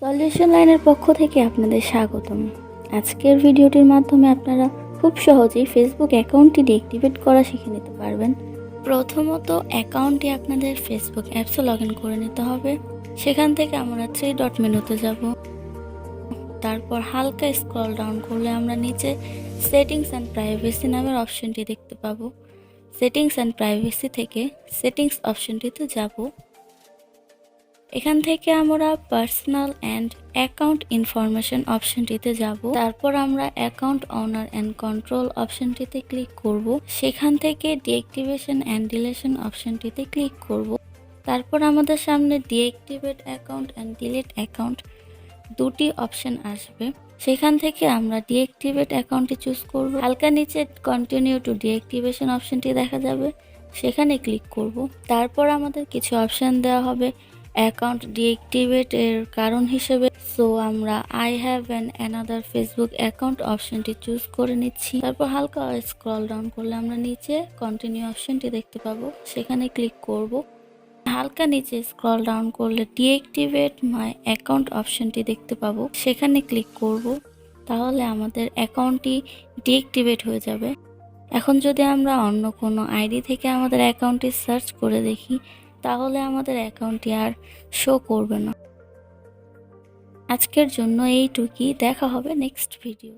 Solution লাইনের পক্ষ থেকে আপনাদের স্বাগতম। আজকের ভিডিওটির মাধ্যমে আপনারা খুব সহজেই ফেসবুক অ্যাকাউন্টটি ডিঅ্যাক্টিভেট করা শিখে নিতে পারবেন। প্রথমত অ্যাকাউন্টটি আপনাদের ফেসবুক অ্যাপসে লগ ইন করে নিতে হবে। সেখান থেকে আমরা 3 ডট মেনুতে যাব। তারপর হালকা স্ক্রল ডাউন করলে আমরা নিচে সেটিংস অ্যান্ড প্রাইভেসি নামের অপশনটি দেখতে পাবো। সেটিংস অ্যান্ড প্রাইভেসি থেকে সেটিংস অপশনটিতে যাব। এখান থেকে আমরা পার্সোনাল অ্যান্ড অ্যাকাউন্ট ইনফরমেশন অপশনটিতে যাব। তারপর আমরা অ্যাকাউন্ট ওনার অ্যান্ড কন্ট্রোল অপশনটিতে ক্লিক করব। সেখান থেকে ডিঅ্যাক্টিভেশন অ্যান্ড ডিলিশন অপশনটিতে ক্লিক করব। তারপর আমাদের সামনে deactivate account and delete account দুটি অপশন আসবে। সেখান থেকে আমরা ডিঅ্যাক্টিভেট অ্যাকাউন্টটি চুজ করব। হালকা নিচে কন্টিনিউ টু ডিঅ্যাক্টিভেশন অপশনটি দেখা যাবে, সেখানে ক্লিক করব। তারপর আমাদের কিছু অপশন দেওয়া হবে অ্যাকাউন্ট ডিঅ্যাক্টিভেট এর কারণ হিসেবে। সো আমরা I have another Facebook account অপশনটি চুজ করে নিচ্ছি। তারপর হালকা স্ক্রল ডাউন করলে আমরা নিচে কন্টিনিউ অপশনটি দেখতে পাবো, সেখানে ক্লিক করব। হালকা নিচে স্ক্রল ডাউন করলে ডিঅ্যাক্টিভেট মাই অ্যাকাউন্ট অপশনটি দেখতে পাবো, সেখানে ক্লিক করব। তাহলে আমাদের অ্যাকাউন্টটি ডিঅ্যাক্টিভেট হয়ে যাবে। এখন যদি আমরা অন্য কোনো আইডি থেকে আমাদের অ্যাকাউন্টটি সার্চ করে দেখি, তাহলে আমাদের অ্যাকাউন্টটি আর শো করবে না। আজকের জন্য এইটুকুই, দেখা হবে নেক্সট ভিডিও।